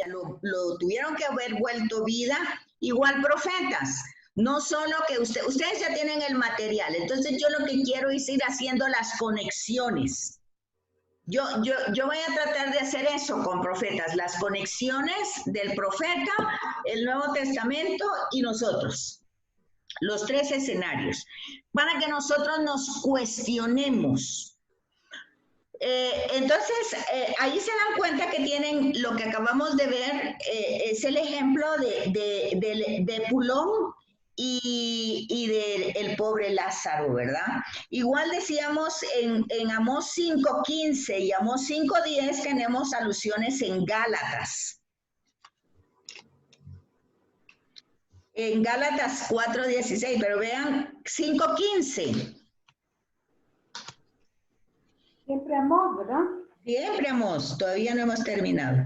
sea, lo tuvieron que haber vuelto vida, igual profetas. No solo que ustedes ya tienen el material, entonces yo lo que quiero es ir haciendo las conexiones. Yo voy a tratar de hacer eso con profetas, las conexiones del profeta, el Nuevo Testamento y nosotros. Los tres escenarios, para que nosotros nos cuestionemos. Entonces, ahí se dan cuenta que tienen lo que acabamos de ver, es el ejemplo de Pulón y del pobre Lázaro, ¿verdad? Igual decíamos en Amós 5:15 y Amós 5:10 tenemos alusiones en Gálatas. En Gálatas 4:16, pero vean 5:15. Siempre Amós, ¿verdad? Siempre Amós, todavía no hemos terminado.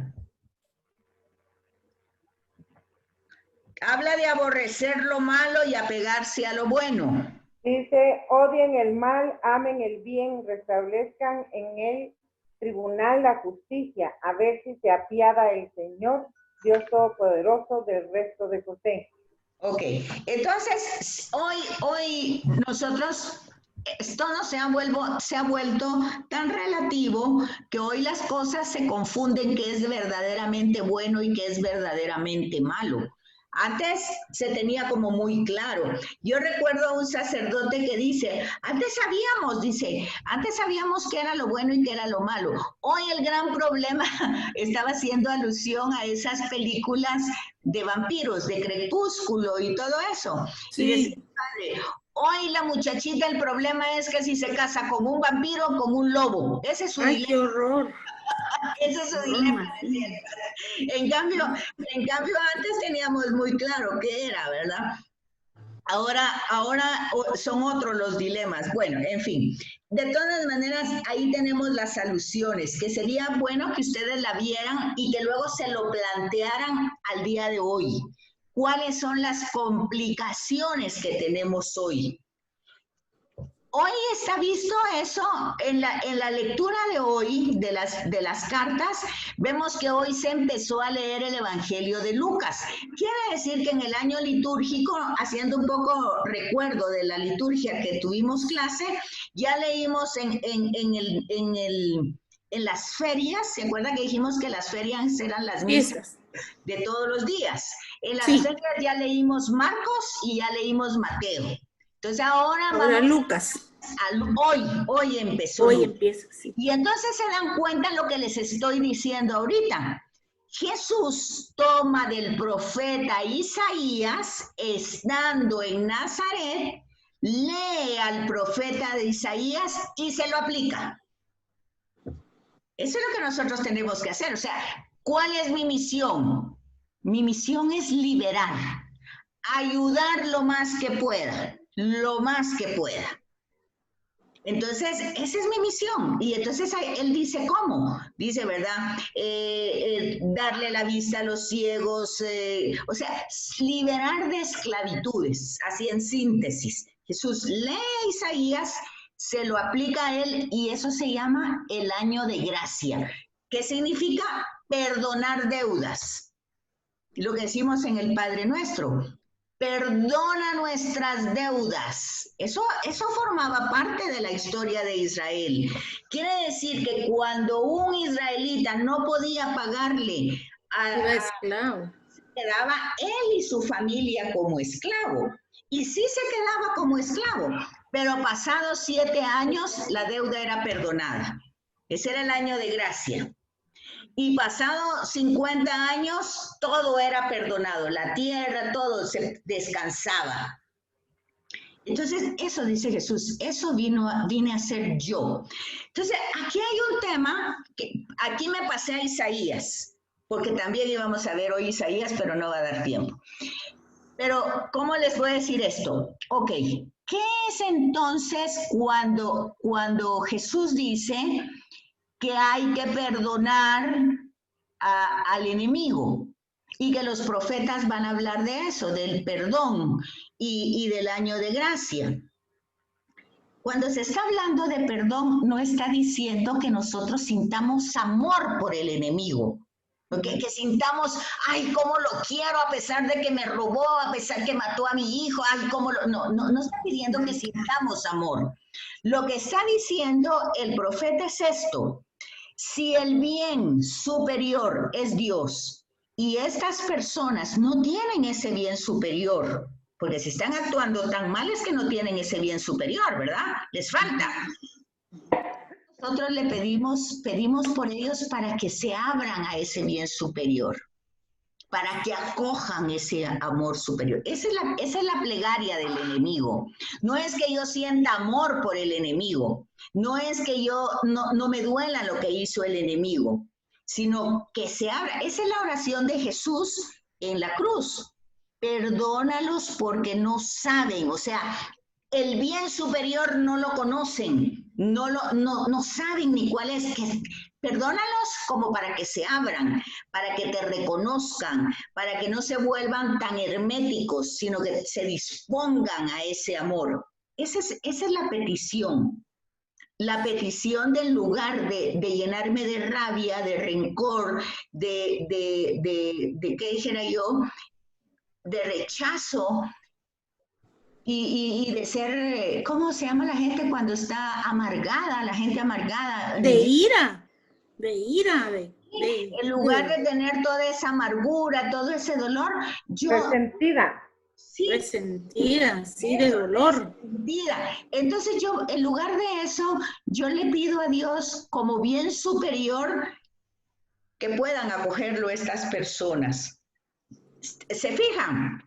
Habla de aborrecer lo malo y apegarse a lo bueno. Dice, odien el mal, amen el bien, restablezcan en el tribunal la justicia, a ver si se apiada el Señor, Dios Todopoderoso, del resto de José. Ok, entonces hoy nosotros, todo se ha vuelto tan relativo que hoy las cosas se confunden qué es verdaderamente bueno y qué es verdaderamente malo. Antes se tenía como muy claro. Yo recuerdo a un sacerdote que dice, antes sabíamos qué era lo bueno y qué era lo malo. Hoy el gran problema estaba haciendo alusión a esas películas de vampiros, de Crepúsculo y todo eso. Sí. Y decía, padre, hoy la muchachita, el problema es que si se casa con un vampiro o con un lobo. Ese es su dilema. ¡Qué horror! Ese es su dilema. En cambio, antes teníamos muy claro qué era, ¿verdad? Ahora son otros los dilemas. Bueno, en fin. De todas maneras, ahí tenemos las alusiones, que sería bueno que ustedes la vieran y que luego se lo plantearan al día de hoy. ¿Cuáles son las complicaciones que tenemos hoy? Hoy está visto eso en la lectura de hoy de las cartas. Vemos que hoy se empezó a leer el Evangelio de Lucas. Quiere decir que en el año litúrgico, haciendo un poco recuerdo de la liturgia que tuvimos clase, ya leímos en las ferias. ¿Se acuerdan que dijimos que las ferias eran las misas de todos los días? En las ferias ya leímos Marcos y ya leímos Mateo. Entonces ahora Lucas. Hoy empezó. Hoy empieza, sí. Y entonces se dan cuenta lo que les estoy diciendo ahorita. Jesús toma del profeta Isaías, estando en Nazaret, lee al profeta de Isaías y se lo aplica. Eso es lo que nosotros tenemos que hacer. O sea, ¿cuál es mi misión? Mi misión es liberar, ayudar lo más que pueda. Lo más que pueda. Entonces, esa es mi misión. Y entonces él dice, ¿cómo? Dice, ¿verdad? Darle la vista a los ciegos, o sea, liberar de esclavitudes, así en síntesis. Jesús lee a Isaías, se lo aplica a él y eso se llama el año de gracia, que significa perdonar deudas. Lo que decimos en el Padre Nuestro. Perdona nuestras deudas. Eso formaba parte de la historia de Israel. Quiere decir que cuando un israelita no podía pagarle esclavo, se quedaba él y su familia como esclavo. Y sí se quedaba como esclavo, pero pasados 7 años la deuda era perdonada. Ese era el año de gracia. Y pasado 50 años, todo era perdonado, la tierra, todo se descansaba. Entonces, eso dice Jesús, eso vine a ser yo. Entonces, aquí hay un tema, que aquí me pasé a Isaías, porque también íbamos a ver hoy Isaías, pero no va a dar tiempo. Pero, ¿cómo les voy a decir esto? Ok, ¿qué es entonces cuando Jesús dice que hay que perdonar al enemigo y que los profetas van a hablar de eso, del perdón y del año de gracia? Cuando se está hablando de perdón, no está diciendo que nosotros sintamos amor por el enemigo. ¿ok? Que sintamos, ay, cómo lo quiero a pesar de que me robó, a pesar que mató a mi hijo, ay, cómo lo... No está pidiendo que sintamos amor. Lo que está diciendo el profeta es esto: si el bien superior es Dios y estas personas no tienen ese bien superior, porque si están actuando tan mal es que no tienen ese bien superior, ¿verdad? Les falta. Nosotros le pedimos por ellos para que se abran a ese bien superior, para que acojan ese amor superior. Esa es la plegaria del enemigo. No es que yo sienta amor por el enemigo, no es que yo no me duela lo que hizo el enemigo, sino que se abra. Esa es la oración de Jesús en la cruz. Perdónalos porque no saben, o sea, el bien superior no lo conocen, no saben ni cuál es. Perdónalos como para que se abran, para que te reconozcan, para que no se vuelvan tan herméticos, sino que se dispongan a ese amor. Esa es la petición. La petición del lugar de llenarme de rabia, de rencor, ¿qué dijera yo? De rechazo. Y de ser, ¿cómo se llama la gente cuando está amargada? La gente amargada. De ira. En lugar de tener toda esa amargura, todo ese dolor, yo... Resentida. Sí. Resentida, sí, de dolor. Resentida. Entonces yo, en lugar de eso, yo le pido a Dios como bien superior que puedan acogerlo estas personas. ¿Se fijan?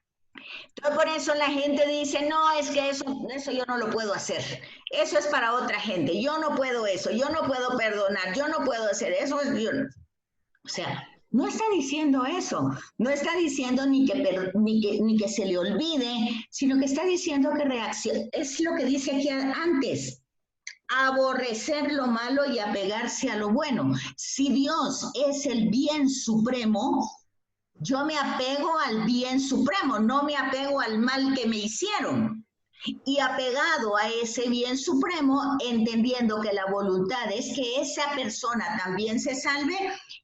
Entonces por eso la gente dice, no, es que eso yo no lo puedo hacer. Eso es para otra gente. Yo no puedo eso. Yo no puedo perdonar. Yo no puedo hacer eso. O sea, no está diciendo eso. No está diciendo ni que se le olvide, sino que está diciendo que reaccione. Es lo que dice aquí antes. Aborrecer lo malo y apegarse a lo bueno. Si Dios es el bien supremo, yo me apego al bien supremo, no me apego al mal que me hicieron. Y apegado a ese bien supremo, entendiendo que la voluntad es que esa persona también se salve,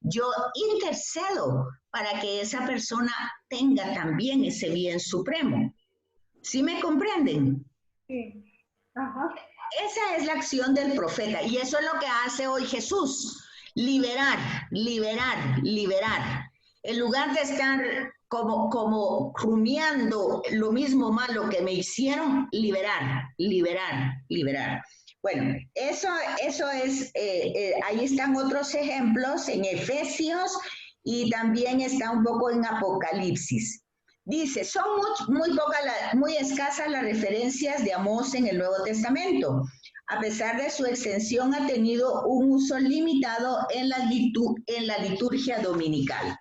yo intercedo para que esa persona tenga también ese bien supremo. ¿Sí me comprenden? Sí. Ajá. Esa es la acción del profeta y eso es lo que hace hoy Jesús. Liberar, liberar, liberar. En lugar de estar como rumiando lo mismo malo que me hicieron, liberar, liberar, liberar. Bueno, eso es, ahí están otros ejemplos en Efesios y también está un poco en Apocalipsis. Dice, son muy escasas las referencias de Amós en el Nuevo Testamento. A pesar de su extensión, ha tenido un uso limitado en la liturgia dominical.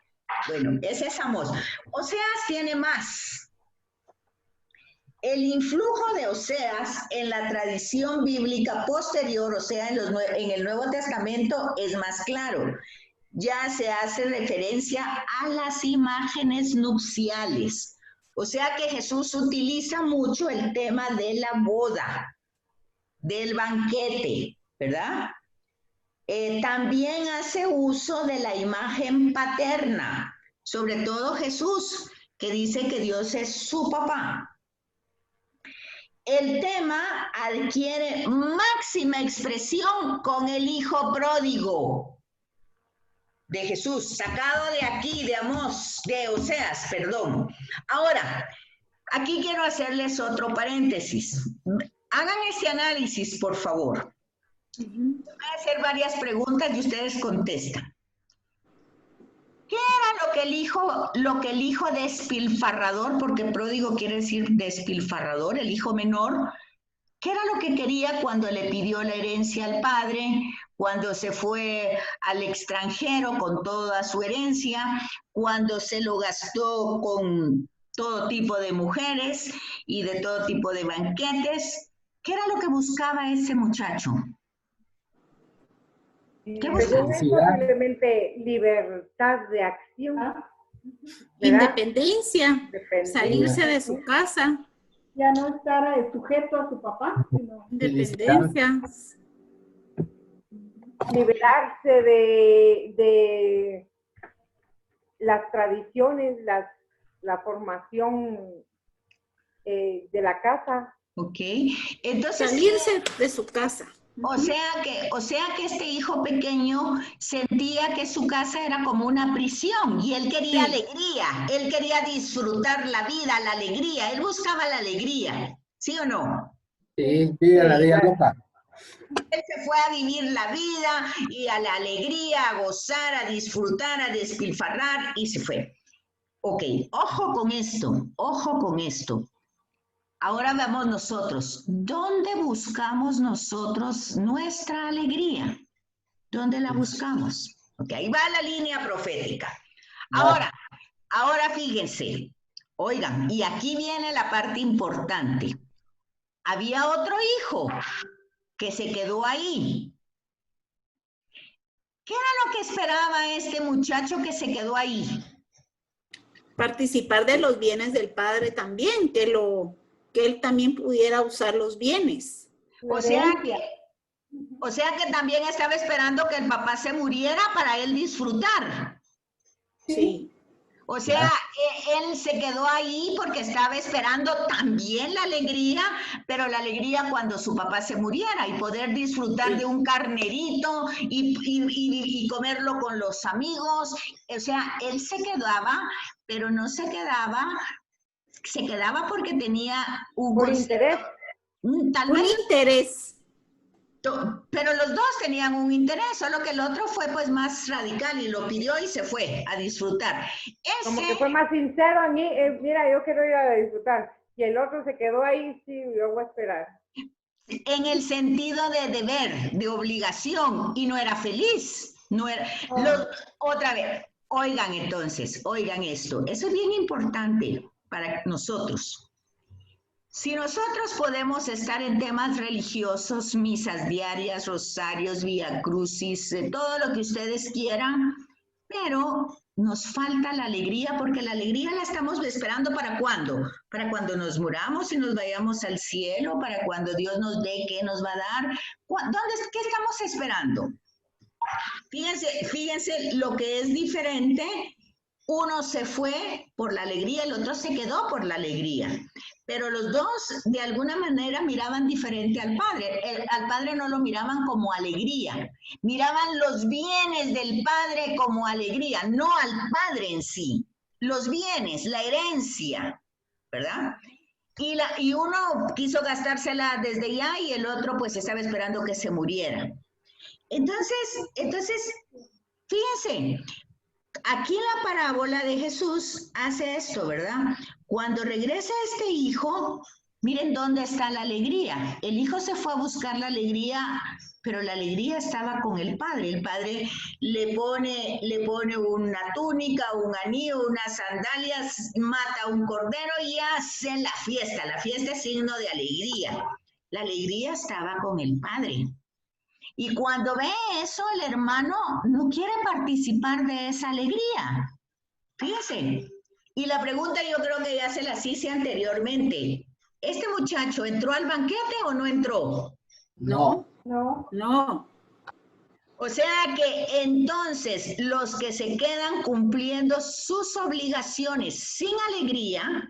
Bueno, ese es Amós. Oseas tiene más. El influjo de Oseas en la tradición bíblica posterior, o sea, en el Nuevo Testamento, es más claro. Ya se hace referencia a las imágenes nupciales. O sea que Jesús utiliza mucho el tema de la boda, del banquete, ¿verdad? También hace uso de la imagen paterna, sobre todo Jesús, que dice que Dios es su papá. El tema adquiere máxima expresión con el hijo pródigo de Jesús, sacado de aquí, de Amós, de Oseas, perdón. Ahora, aquí quiero hacerles otro paréntesis. Hagan ese análisis, por favor. Voy a hacer varias preguntas y ustedes contestan. ¿Qué era lo que el hijo despilfarrador, porque pródigo quiere decir despilfarrador, el hijo menor, qué era lo que quería cuando le pidió la herencia al padre, cuando se fue al extranjero con toda su herencia, cuando se lo gastó con todo tipo de mujeres y de todo tipo de banquetes? ¿Qué era lo que buscaba ese muchacho? ¿Qué buscaba? Posiblemente libertad de acción. Independencia, salirse de su casa. Ya no estar sujeto a su papá, sino independencia. Liberarse las tradiciones, la formación de la casa. Ok. Entonces, Salirse de su casa. o sea que este hijo pequeño sentía que su casa era como una prisión y él quería Sí. alegría, él quería disfrutar la vida, la alegría, él buscaba la alegría, ¿sí o no? Sí, vive la vida loca. Él se fue a vivir la vida y a la alegría, a gozar, a disfrutar, a despilfarrar y se fue. Ok, ojo con esto, ojo con esto. Ahora veamos nosotros, ¿dónde buscamos nosotros nuestra alegría? ¿Dónde la buscamos? Ok, ahí va la línea profética. Ahora fíjense, oigan, y aquí viene la parte importante. Había otro hijo que se quedó ahí. ¿Qué era lo que esperaba este muchacho que se quedó ahí? Participar de los bienes del padre también, que él también pudiera usar los bienes. O sea que también estaba esperando que el papá se muriera para él disfrutar. Sí. O sea, él se quedó ahí porque estaba esperando también la alegría, pero la alegría cuando su papá se muriera y poder disfrutar de un carnerito y comerlo con los amigos. O sea, él se quedaba, pero no se quedaba porque tenía un Por interés. Tal Un vez, interés. pero los dos tenían un interés, solo que el otro fue pues más radical y lo pidió y se fue a disfrutar. Como que fue más sincero a mí, mira, yo quiero ir a disfrutar. Y el otro se quedó ahí, sí, yo voy a esperar. En el sentido de deber, de obligación, y no era feliz. No era, otra vez, oigan entonces, oigan esto, eso es bien importante para nosotros. Si nosotros podemos estar en temas religiosos, misas diarias, rosarios, vía crucis, todo lo que ustedes quieran, pero nos falta la alegría porque la alegría la estamos esperando ¿para cuándo? Para cuando nos muramos y nos vayamos al cielo, para cuando Dios nos dé qué nos va a dar. ¿Qué estamos esperando? Fíjense lo que es diferente. Uno se fue por la alegría, el otro se quedó por la alegría. Pero los dos de alguna manera miraban diferente al padre. Al padre no lo miraban como alegría, miraban los bienes del padre como alegría, no al padre en sí. Los bienes, la herencia, ¿verdad? Y uno quiso gastársela desde ya y el otro pues estaba esperando que se muriera. Entonces, fíjense, aquí la parábola de Jesús hace esto, ¿verdad? Cuando regresa este hijo, miren dónde está la alegría. El hijo se fue a buscar la alegría, pero la alegría estaba con el padre. El padre le pone una túnica, un anillo, unas sandalias, mata un cordero y hace la fiesta. La fiesta es signo de alegría. La alegría estaba con el padre. Y cuando ve eso, el hermano no quiere participar de esa alegría. Fíjense. Y la pregunta yo creo que ya se las hice anteriormente. ¿Este muchacho entró al banquete o no entró? No. No. No. O sea que entonces los que se quedan cumpliendo sus obligaciones sin alegría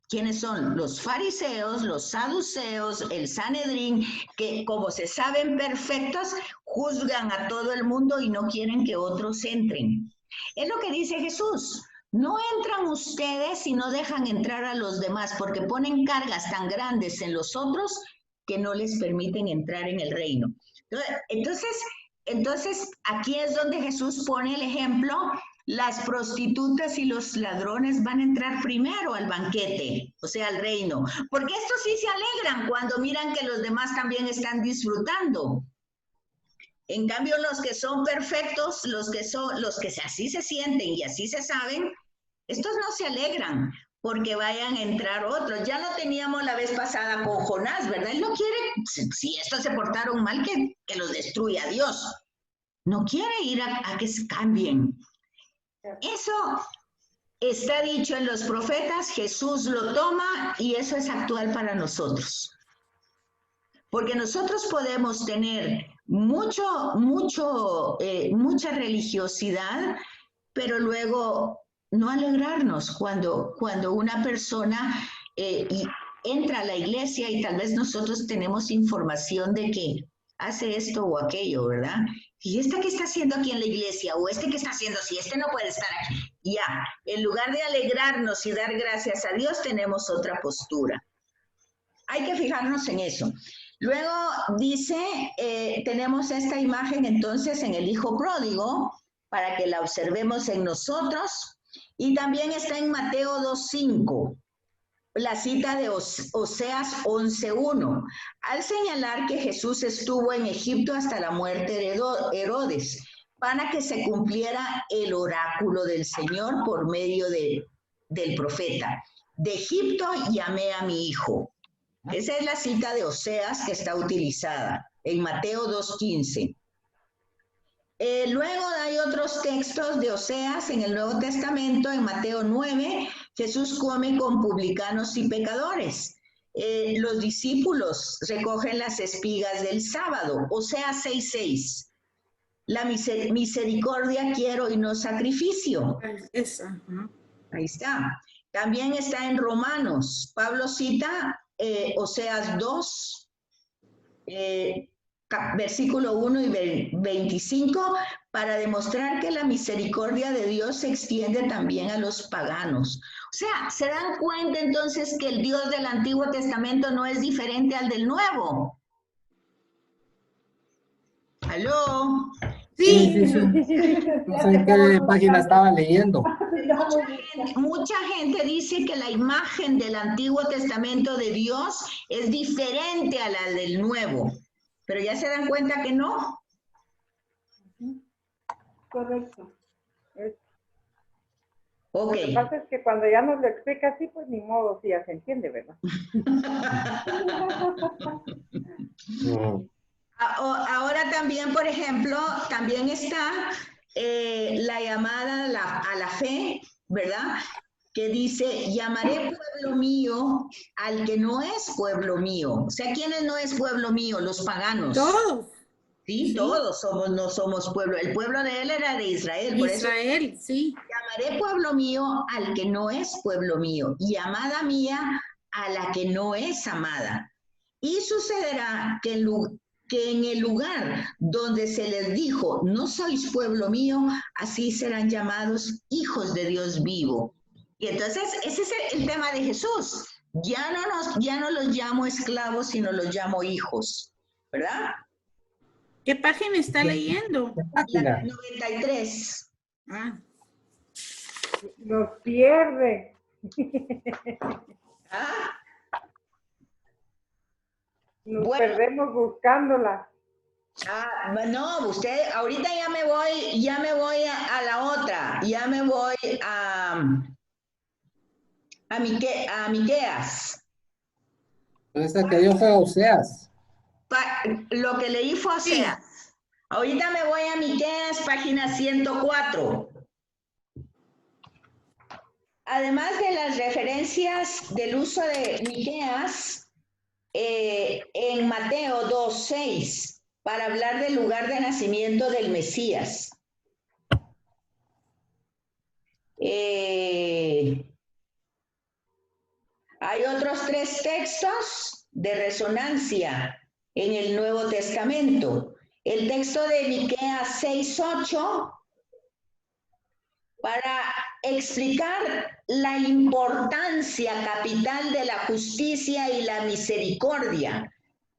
¿quiénes son? Los fariseos, los saduceos, el Sanedrín, que como se saben perfectos, juzgan a todo el mundo y no quieren que otros entren. Es lo que dice Jesús. No entran ustedes y no dejan entrar a los demás porque ponen cargas tan grandes en los otros que no les permiten entrar en el reino. Entonces aquí es donde Jesús pone el ejemplo. Las prostitutas y los ladrones van a entrar primero al banquete, o sea, al reino, porque estos sí se alegran cuando miran que los demás también están disfrutando. En cambio, los que son perfectos, los que así se sienten y así se saben, estos no se alegran porque vayan a entrar otros. Ya lo teníamos la vez pasada con Jonás, ¿verdad? Él no quiere, si estos se portaron mal, que los destruya Dios. No quiere ir a que se cambien. Eso está dicho en los profetas, Jesús lo toma y eso es actual para nosotros. Porque nosotros podemos tener mucha religiosidad, pero luego no alegrarnos cuando una persona entra a la iglesia y tal vez nosotros tenemos información de que hace esto o aquello, ¿verdad? ¿Y esta qué está haciendo aquí en la iglesia? ¿O este qué está haciendo? Si este no puede estar aquí. Ya, en lugar de alegrarnos y dar gracias a Dios, tenemos otra postura. Hay que fijarnos en eso. Luego dice, tenemos esta imagen entonces en el hijo pródigo, para que la observemos en nosotros, y también está en Mateo 2:5, la cita de Oseas 11:1, al señalar que Jesús estuvo en Egipto hasta la muerte de Herodes, para que se cumpliera el oráculo del Señor por medio del profeta. De Egipto llamé a mi hijo. Esa es la cita de Oseas que está utilizada en Mateo 2:15. Luego hay otros textos de Oseas en el Nuevo Testamento. En Mateo 9, Jesús come con publicanos y pecadores. Los discípulos recogen las espigas del sábado. Oseas 6:6. La misericordia quiero y no sacrificio. Esa. Ahí está. También está en Romanos. Pablo cita Oseas 2, versículo 1 y 25, para demostrar que la misericordia de Dios se extiende también a los paganos. O sea, ¿se dan cuenta entonces que el Dios del Antiguo Testamento no es diferente al del Nuevo? ¿Aló? Sí. No sé en qué página estaba leyendo. Mucha gente dice que la imagen del Antiguo Testamento de Dios es diferente a la del Nuevo, pero ya se dan cuenta que no. Correcto. Ok. Lo que pasa es que cuando ya nos lo explica así, pues ni modo, sí ya se entiende, ¿verdad? Ahora también, por ejemplo, también está la llamada a la fe, ¿verdad? Que dice, llamaré pueblo mío al que no es pueblo mío. O sea, ¿quiénes no es pueblo mío? Los paganos. Todos. Sí, Sí. todos no somos pueblo. El pueblo de él era de Israel. Por Israel, eso, sí. llamaré pueblo mío al que no es pueblo mío, y amada mía a la que no es amada. Y sucederá que en el lugar donde se les dijo, no sois pueblo mío, así serán llamados hijos de Dios vivo. Y entonces, ese es el tema de Jesús. Ya no los llamo esclavos, sino los llamo hijos, ¿verdad? ¿Qué página está leyendo? ¿Qué página? 93. Ah, Nos pierde. ¿Ah? Nos Bueno. perdemos buscándola. No, usted, ahorita ya me voy a la otra, ya me voy a Miqueas. Esta que dio fue Oseas. Lo que leí fue Oseas. Sí. Ahorita me voy a Miqueas, página 104. Además de las referencias del uso de Miqueas en Mateo 2:6, para hablar del lugar de nacimiento del Mesías. Hay otros 3 textos de resonancia en el Nuevo Testamento. El texto de Miqueas 6:8, para explicar la importancia capital de la justicia y la misericordia,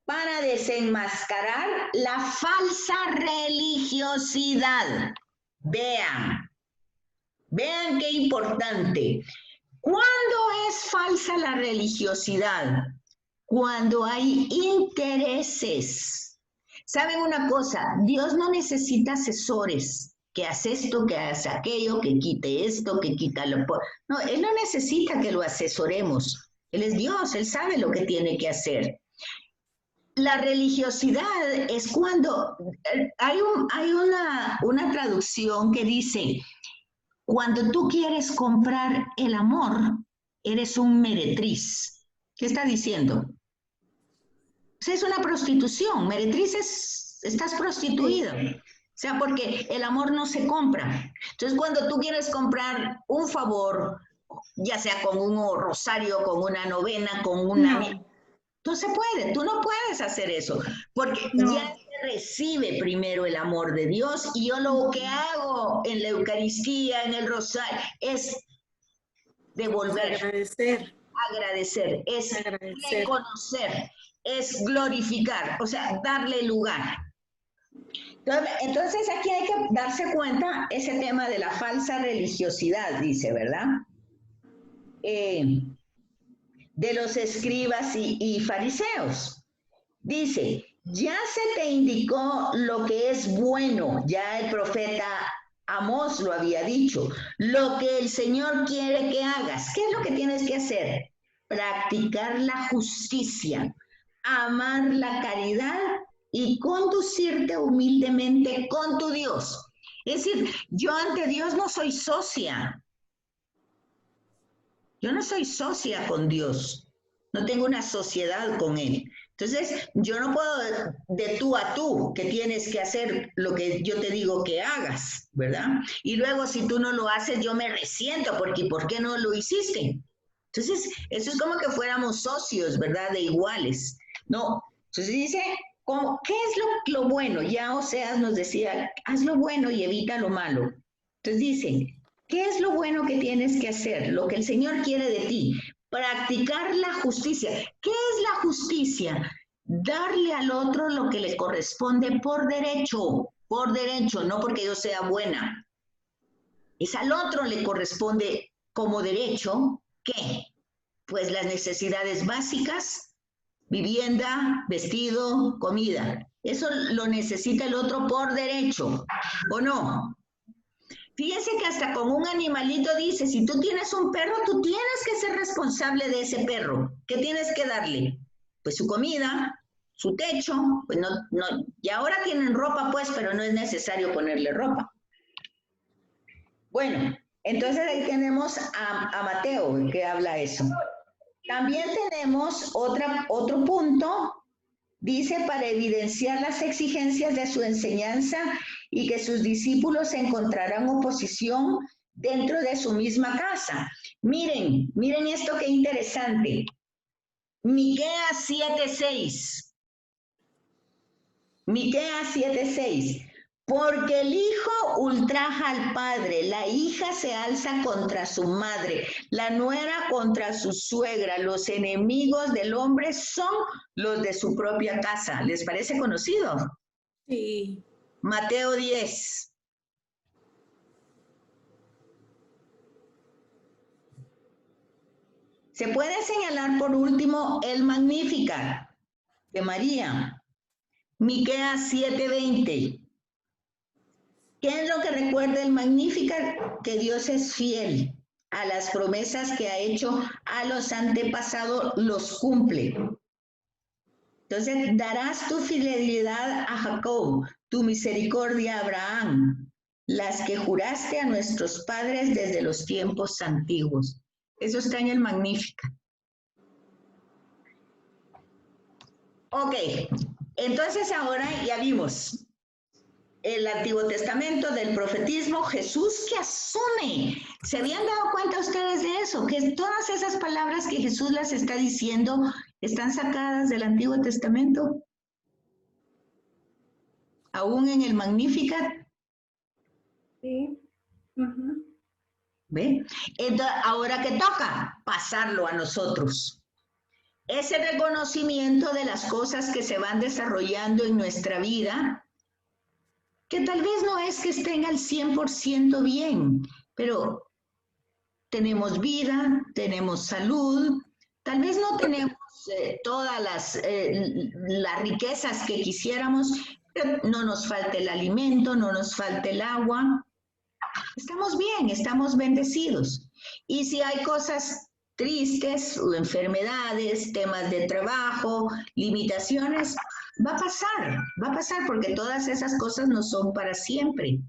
para desenmascarar la falsa religiosidad. Vean qué importante. ¿Cuándo es falsa la religiosidad? Cuando hay intereses. ¿Saben una cosa? Dios no necesita asesores. Que hace esto, que hace aquello, que quite esto, que quita lo... No, Él no necesita que lo asesoremos. Él es Dios, Él sabe lo que tiene que hacer. La religiosidad es cuando hay una traducción que dice, cuando tú quieres comprar el amor, eres un meretriz. ¿Qué está diciendo? Es una prostitución. Meretriz es estás prostituido. O sea, porque el amor no se compra. Entonces, cuando tú quieres comprar un favor, ya sea con un rosario, con una novena, con una... No se puede, tú no puedes hacer eso, porque ya se recibe primero el amor de Dios y yo lo que hago en la Eucaristía, en el rosario, es devolver, agradecer, es reconocer, es glorificar, o sea, darle lugar. Entonces aquí hay que darse cuenta ese tema de la falsa religiosidad, dice, ¿verdad? De los escribas y fariseos. Dice, ya se te indicó lo que es bueno, ya el profeta Amós lo había dicho, lo que el Señor quiere que hagas. ¿Qué es lo que tienes que hacer? Practicar la justicia, amar la caridad y conducirte humildemente con tu Dios. Es decir, yo ante Dios no soy socia. Yo no soy socia con Dios. No tengo una sociedad con Él. Entonces, yo no puedo de tú a tú que tienes que hacer lo que yo te digo que hagas, ¿verdad? Y luego si tú no lo haces, yo me resiento porque ¿por qué no lo hiciste? Entonces, eso es como que fuéramos socios, ¿verdad? De iguales. No, entonces dice, ¿qué es lo bueno? Ya Oseas nos decía, haz lo bueno y evita lo malo. Entonces dice, ¿qué es lo bueno que tienes que hacer? Lo que el Señor quiere de ti. Practicar la justicia. ¿Qué es la justicia? Darle al otro lo que le corresponde por derecho, no porque yo sea buena. Es al otro le corresponde como derecho, ¿qué? Pues las necesidades básicas, vivienda, vestido, comida. Eso lo necesita el otro por derecho, ¿o no? Fíjense que hasta con un animalito dice, si tú tienes un perro, tú tienes que ser responsable de ese perro. ¿Qué tienes que darle? Pues su comida, su techo, pues no, y ahora tienen ropa pues, pero no es necesario ponerle ropa. Bueno, entonces ahí tenemos a Mateo que habla eso. También tenemos otro punto. Dice, para evidenciar las exigencias de su enseñanza y que sus discípulos encontrarán oposición dentro de su misma casa. Miren esto qué interesante. Miqueas 7:6. Miqueas 7:6. Porque el hijo ultraja al padre, la hija se alza contra su madre, la nuera contra su suegra, los enemigos del hombre son los de su propia casa. ¿Les parece conocido? Sí. Mateo 10. Se puede señalar por último el Magnificat de María, Miqueas 7:20. ¿Qué es lo que recuerda el Magnificat? Que Dios es fiel a las promesas que ha hecho a los antepasados, los cumple. Entonces, darás tu fidelidad a Jacob, tu misericordia a Abraham, las que juraste a nuestros padres desde los tiempos antiguos. Eso está en el Magnificat. Ok, entonces ahora ya vimos el Antiguo Testamento del profetismo, Jesús que asume. ¿Se habían dado cuenta ustedes de eso? Que todas esas palabras que Jesús las está diciendo están sacadas del Antiguo Testamento. Aún en el Magnificat. Sí. ¿Ve? Entonces, ahora que toca pasarlo a nosotros. Ese reconocimiento de las cosas que se van desarrollando en nuestra vida, que tal vez no es que estén al 100% bien, pero tenemos vida, tenemos salud, tal vez no tenemos todas las riquezas que quisiéramos, pero no nos falta el alimento, no nos falta el agua. Estamos bien, estamos bendecidos. Y si hay cosas tristes o enfermedades, temas de trabajo, limitaciones, va a pasar porque todas esas cosas no son para siempre.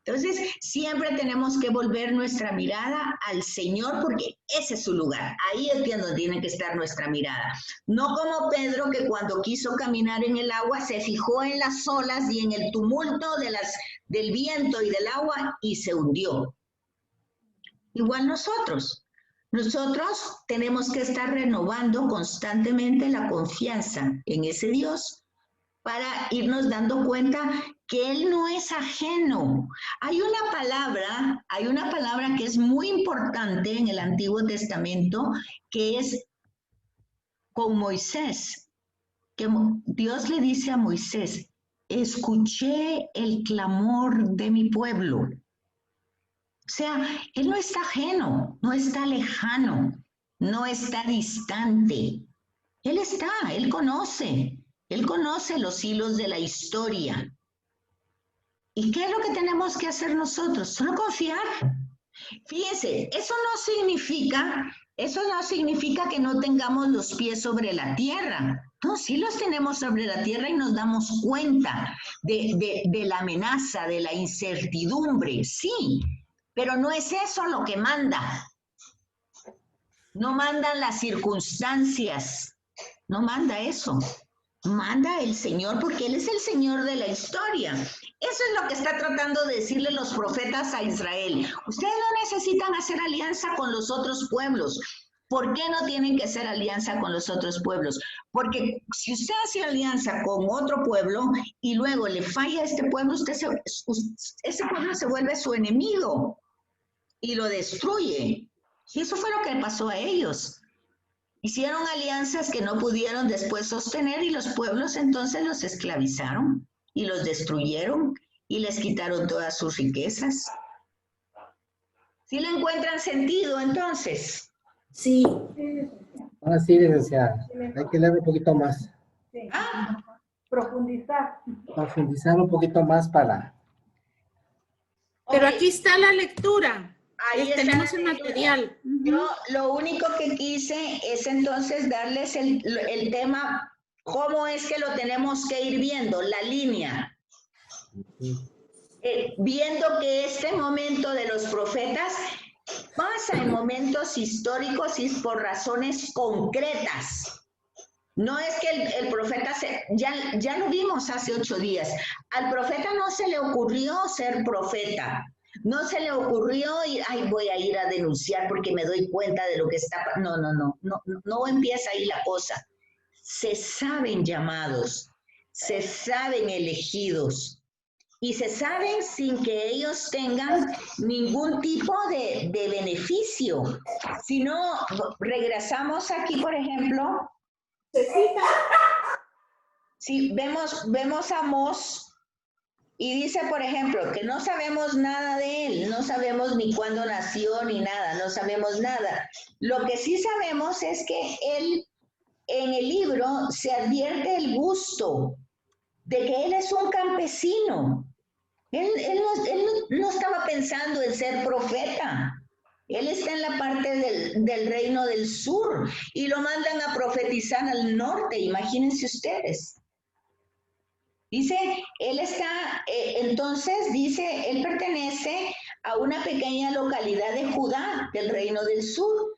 Entonces, siempre tenemos que volver nuestra mirada al Señor porque ese es su lugar. Ahí es donde tiene que estar nuestra mirada. No como Pedro, que cuando quiso caminar en el agua se fijó en las olas y en el tumulto del viento y del agua y se hundió. Igual nosotros. Nosotros tenemos que estar renovando constantemente la confianza en ese Dios para irnos dando cuenta que Él no es ajeno. Hay una palabra que es muy importante en el Antiguo Testamento, que es con Moisés, que Dios le dice a Moisés, escuché el clamor de mi pueblo. O sea, Él no está ajeno, no está lejano, no está distante. Él conoce los hilos de la historia. ¿Y qué es lo que tenemos que hacer nosotros? Solo confiar. Fíjense, eso no significa que no tengamos los pies sobre la tierra. No, sí los tenemos sobre la tierra y nos damos cuenta de la amenaza, de la incertidumbre, sí. Pero no es eso lo que manda. No mandan las circunstancias. No manda eso. Manda el Señor porque Él es el Señor de la historia. Eso es lo que está tratando de decirle los profetas a Israel. Ustedes no necesitan hacer alianza con los otros pueblos. ¿Por qué no tienen que hacer alianza con los otros pueblos? Porque si usted hace alianza con otro pueblo y luego le falla a este pueblo, ese pueblo se vuelve su enemigo y lo destruye. Y eso fue lo que pasó a ellos. Hicieron alianzas que no pudieron después sostener y los pueblos entonces los esclavizaron y los destruyeron y les quitaron todas sus riquezas. ¿Sí le encuentran sentido entonces? Sí. Ahora sí, licenciada. Hay que leer un poquito más. Sí. Ah, Profundizar. Profundizar un poquito más para... Pero ok. aquí está la lectura. Ahí está Tenemos la el lectura. material. Yo lo único que quise es entonces darles el tema, cómo es que lo tenemos que ir viendo, la línea. Viendo que este momento de los profetas pasa en momentos históricos y por razones concretas. No es que el profeta, ya lo vimos hace 8 días, al profeta no se le ocurrió ser profeta. No se le ocurrió ir, ay, voy a ir a denunciar porque me doy cuenta de lo que está pasando. No empieza ahí la cosa. Se saben llamados, se saben elegidos y se saben sin que ellos tengan ningún tipo de beneficio. Si no, regresamos aquí, por ejemplo, si vemos a Amós, y dice, por ejemplo, que no sabemos nada de él, no sabemos ni cuándo nació ni nada, no sabemos nada. Lo que sí sabemos es que él, en el libro, se advierte el gusto de que él es un campesino. Él no estaba pensando en ser profeta. Él está en la parte del reino del sur y lo mandan a profetizar al norte, imagínense ustedes. Dice, él pertenece a una pequeña localidad de Judá, del reino del sur.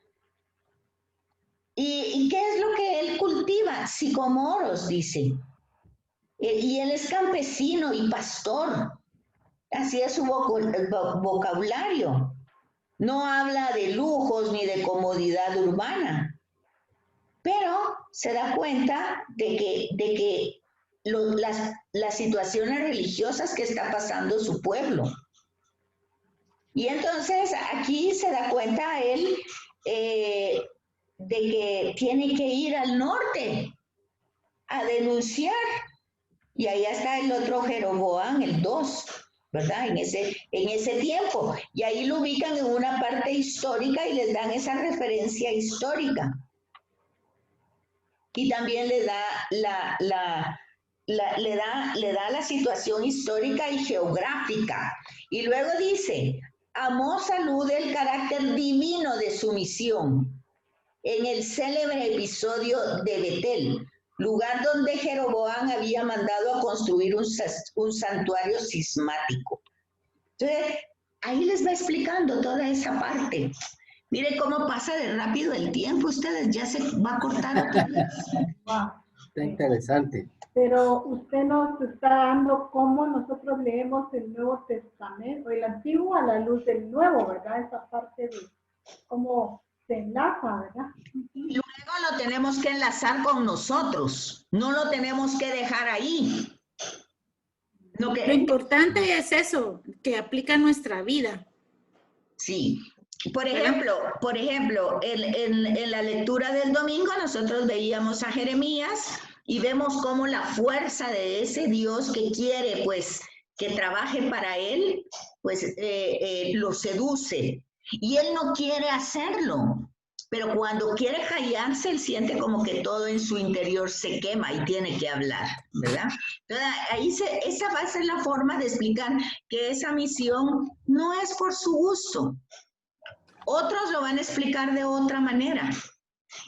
¿Y qué es lo que él cultiva? Sicomoros, dice. Y él es campesino y pastor. Así es su vocabulario. No habla de lujos ni de comodidad urbana. Pero se da cuenta de que las situaciones religiosas que está pasando su pueblo. Y entonces aquí se da cuenta él de que tiene que ir al norte a denunciar. Y ahí está el otro Jeroboam, el 2, ¿verdad? En ese tiempo. Y ahí lo ubican en una parte histórica y les dan esa referencia histórica. Y también le da la situación histórica y geográfica. Y luego dice, Amós alude el carácter divino de su misión en el célebre episodio de Betel, lugar donde Jeroboam había mandado a construir un santuario cismático. Entonces, ahí les va explicando toda esa parte. Mire cómo pasa de rápido el tiempo, ustedes ya se va a cortar otra vez. Wow. Está interesante. Pero usted nos está dando cómo nosotros leemos el Nuevo Testamento, el Antiguo a la luz del Nuevo, ¿verdad? Esa parte de cómo se enlaza, ¿verdad? Y luego lo tenemos que enlazar con nosotros, no lo tenemos que dejar ahí. Lo importante es eso, que aplica a nuestra vida. Sí. Por ejemplo, en la lectura del domingo nosotros veíamos a Jeremías y vemos cómo la fuerza de ese Dios que quiere, pues, que trabaje para él, pues, lo seduce. Y él no quiere hacerlo, pero cuando quiere callarse, él siente como que todo en su interior se quema y tiene que hablar, ¿verdad? Entonces, esa va a ser la forma de explicar que esa misión no es por su gusto. Otros lo van a explicar de otra manera.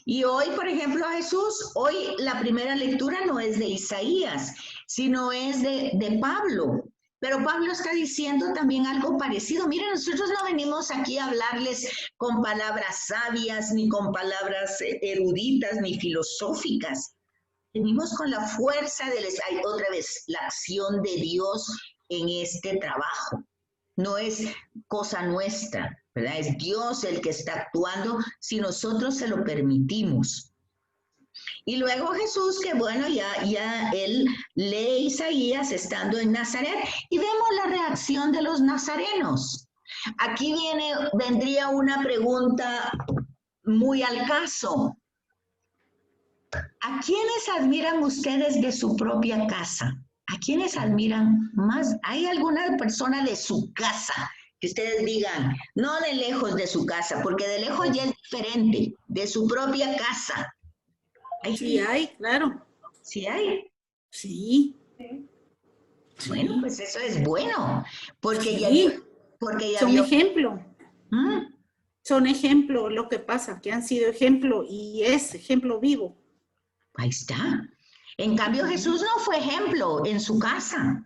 Y hoy, por ejemplo, a Jesús, hoy la primera lectura no es de Isaías, sino es de Pablo. Pero Pablo está diciendo también algo parecido. Miren, nosotros no venimos aquí a hablarles con palabras sabias, ni con palabras eruditas, ni filosóficas. Venimos con la fuerza otra vez, la acción de Dios en este trabajo. No es cosa nuestra, ¿verdad? Es Dios el que está actuando si nosotros se lo permitimos. Y luego Jesús, que bueno, ya él lee Isaías estando en Nazaret y vemos la reacción de los nazarenos. Aquí vendría una pregunta muy al caso. ¿A quiénes admiran ustedes de su propia casa? ¿A quiénes admiran más? ¿Hay alguna persona de su casa que ustedes digan, no de lejos de su casa, porque de lejos ya es diferente, de su propia casa? Sí hay, claro. ¿Sí hay? Sí. Bueno, pues eso es bueno, porque Sí. ya Son vio. ejemplo. Son ejemplo lo que pasa, que han sido ejemplo y es ejemplo vivo. Ahí está. En cambio, Jesús no fue ejemplo en su casa.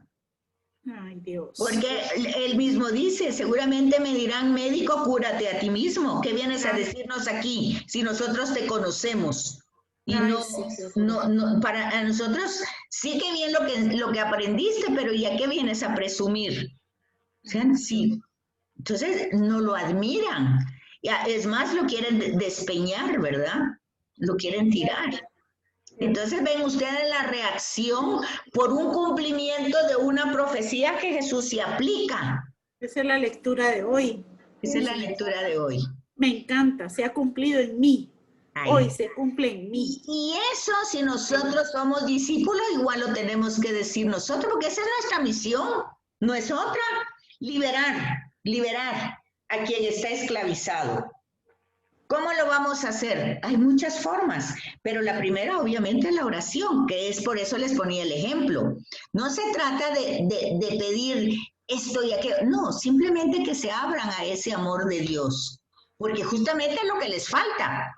Ay, Dios. Porque él mismo dice, seguramente me dirán, médico, cúrate a ti mismo. ¿Qué vienes a decirnos aquí si nosotros te conocemos? Y Ay, no, sí, para nosotros sí que bien lo que aprendiste, pero ¿ya qué vienes a presumir? O sea, sí. Entonces, no lo admiran. Es más, lo quieren despeñar, ¿verdad? Lo quieren tirar. Entonces ven ustedes la reacción por un cumplimiento de una profecía que Jesús se aplica. Esa es la lectura de hoy. Esa es la lectura de hoy. Me encanta, se ha cumplido en mí. Ay. Hoy se cumple en mí. Y eso, si nosotros somos discípulos, igual lo tenemos que decir nosotros, porque esa es nuestra misión, no es otra. Liberar a quien está esclavizado. ¿Cómo lo vamos a hacer? Hay muchas formas, pero la primera obviamente es la oración, que es por eso les ponía el ejemplo. No se trata de pedir esto y aquello, no, simplemente que se abran a ese amor de Dios, porque justamente es lo que les falta.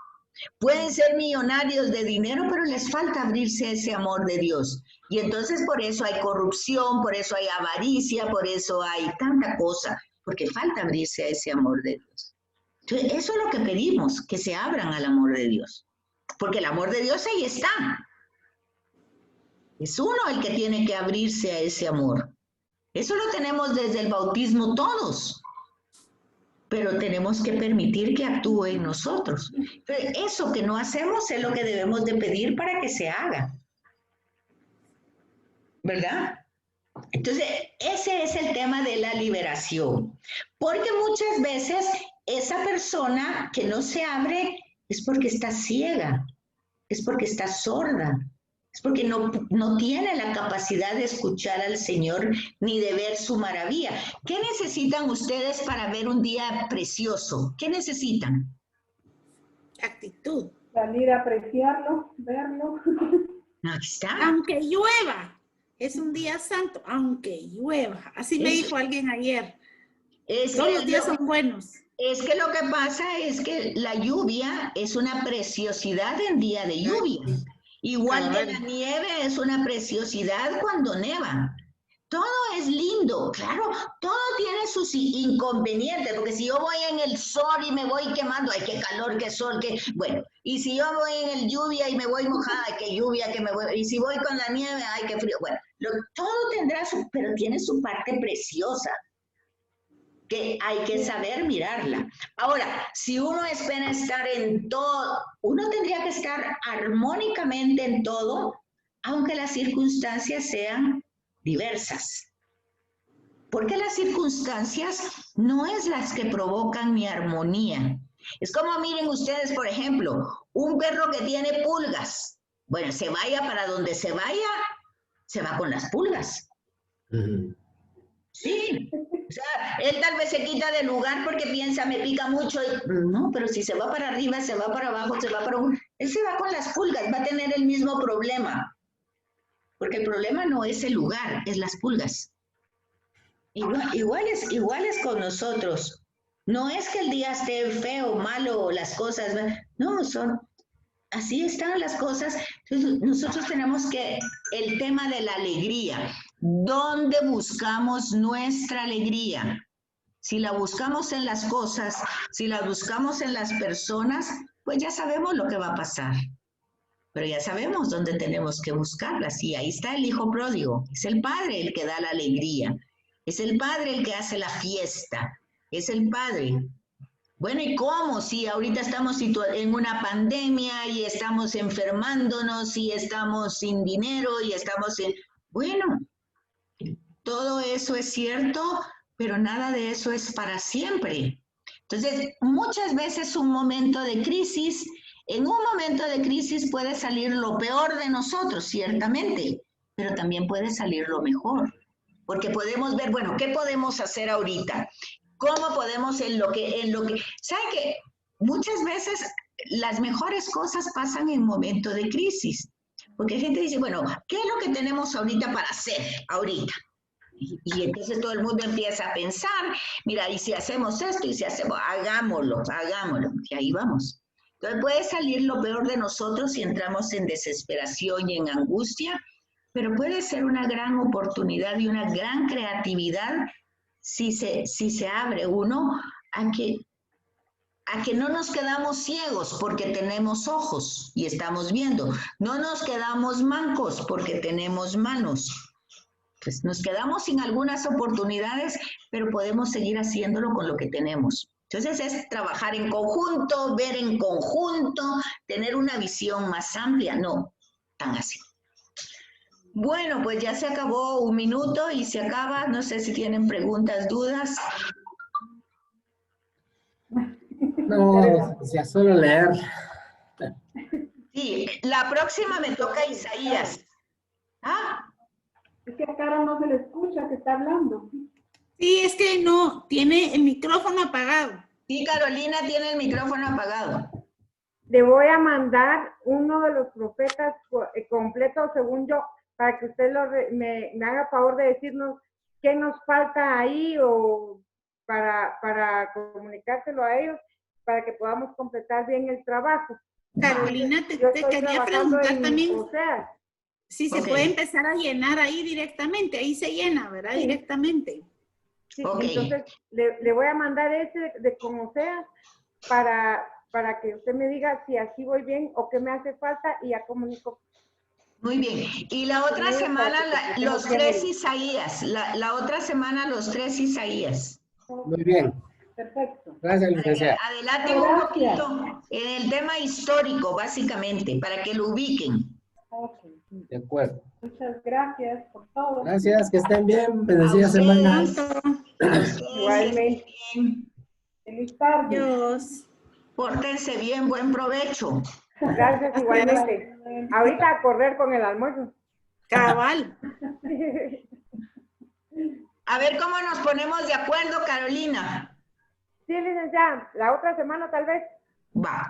Pueden ser millonarios de dinero, pero les falta abrirse a ese amor de Dios. Y entonces por eso hay corrupción, por eso hay avaricia, por eso hay tanta cosa, porque falta abrirse a ese amor de Dios. Entonces, eso es lo que pedimos, que se abran al amor de Dios. Porque el amor de Dios ahí está. Es uno el que tiene que abrirse a ese amor. Eso lo tenemos desde el bautismo todos. Pero tenemos que permitir que actúe en nosotros. Entonces, eso que no hacemos es lo que debemos de pedir para que se haga. ¿Verdad? Entonces, ese es el tema de la liberación. Porque muchas veces esa persona que no se abre es porque está ciega, es porque está sorda, es porque no tiene la capacidad de escuchar al Señor ni de ver su maravilla. ¿Qué necesitan ustedes para ver un día precioso? ¿Qué necesitan? Actitud. Salir a apreciarlo, verlo. Aquí está. Aunque llueva. Es un día santo, aunque llueva. Así me dijo alguien ayer. Todos los días son buenos. Es que lo que pasa es que la lluvia es una preciosidad en día de lluvia. Igual que la nieve es una preciosidad cuando neva. todo es lindo, claro, todo tiene sus inconvenientes, porque si yo voy en el sol y me voy quemando, ay, qué calor, qué sol, qué... Bueno, y si yo voy en el lluvia y me voy mojada, ay, qué lluvia, que me voy... Y si voy con la nieve, ay, qué frío. Bueno, todo tendrá su... Pero tiene su parte preciosa, que hay que saber mirarla. Ahora, si uno espera estar en todo, uno tendría que estar armónicamente en todo, aunque las circunstancias sean diversas. Porque las circunstancias no es las que provocan mi armonía. Es como miren ustedes, por ejemplo, un perro que tiene pulgas. Bueno, se vaya para donde se vaya, se va con las pulgas. Sí. O sea, él tal vez se quita de lugar porque piensa, me pica mucho. No, pero si se va para arriba, se va para abajo, se va para un... Él se va con las pulgas, va a tener el mismo problema. Porque el problema no es el lugar, es las pulgas. Iguales con nosotros. No es que el día esté feo, malo, las cosas, no, así están las cosas. Entonces, nosotros tenemos que, el tema de la alegría, ¿dónde buscamos nuestra alegría? Si la buscamos en las cosas, si la buscamos en las personas, pues ya sabemos lo que va a pasar. Pero ya sabemos dónde tenemos que buscarlas. Y ahí está el hijo pródigo. Es el padre el que da la alegría. Es el padre el que hace la fiesta. Es el padre. Bueno, ¿y cómo? Si ahorita estamos en una pandemia y estamos enfermándonos y estamos sin dinero y estamos sin... Bueno, todo eso es cierto, pero nada de eso es para siempre. Entonces, muchas veces un momento de crisis, en un momento de crisis puede salir lo peor de nosotros, ciertamente, pero también puede salir lo mejor. Porque podemos ver, bueno, ¿qué podemos hacer ahorita? ¿Cómo podemos en lo que... ¿Sabe qué? Muchas veces las mejores cosas pasan en momentos de crisis. Porque la gente dice, bueno, ¿qué es lo que tenemos ahorita para hacer ahorita? Y entonces todo el mundo empieza a pensar, mira, y si hacemos esto, y si hacemos, hagámoslo, y ahí vamos. Entonces puede salir lo peor de nosotros si entramos en desesperación y en angustia, pero puede ser una gran oportunidad y una gran creatividad si se abre uno a que no nos quedamos ciegos porque tenemos ojos y estamos viendo, no nos quedamos mancos porque tenemos manos. Pues nos quedamos sin algunas oportunidades, pero podemos seguir haciéndolo con lo que tenemos. Entonces es trabajar en conjunto, ver en conjunto, tener una visión más amplia, no tan así. Bueno, pues ya se acabó un minuto y se acaba. No sé si tienen preguntas, dudas. No, o sea, solo leer. Sí, la próxima me toca Isaías. ¿Ah? Es que a Caro no se le escucha que está hablando. Sí, es que no, tiene el micrófono apagado. Sí, Carolina tiene el micrófono apagado. Le voy a mandar uno de los profetas completos, según yo, para que usted me haga favor de decirnos qué nos falta ahí o para comunicárselo a ellos, para que podamos completar bien el trabajo. Carolina, te quería preguntar también. O sea, si se puede empezar a llenar ahí directamente, ahí se llena, ¿verdad? Sí. Directamente. Sí, entonces le voy a mandar ese de como sea para que usted me diga si así voy bien o qué me hace falta y ya comunico. Muy bien. Y la otra semana los 3 Isaías. La otra semana los 3 Isaías. Muy bien. Perfecto. Gracias, licenciada. Adelante un poquito en el tema histórico, básicamente, para que lo ubiquen. Okay. De acuerdo. Muchas gracias por todo. Gracias, que estén bien. Bendecida semana. Igualmente. Feliz tarde. Dios. Pórtense bien, buen provecho. Gracias, igualmente. Ahorita a correr con el almuerzo. Cabal. A ver cómo nos ponemos de acuerdo, Carolina. Sí, licenciada. La otra semana tal vez. Va.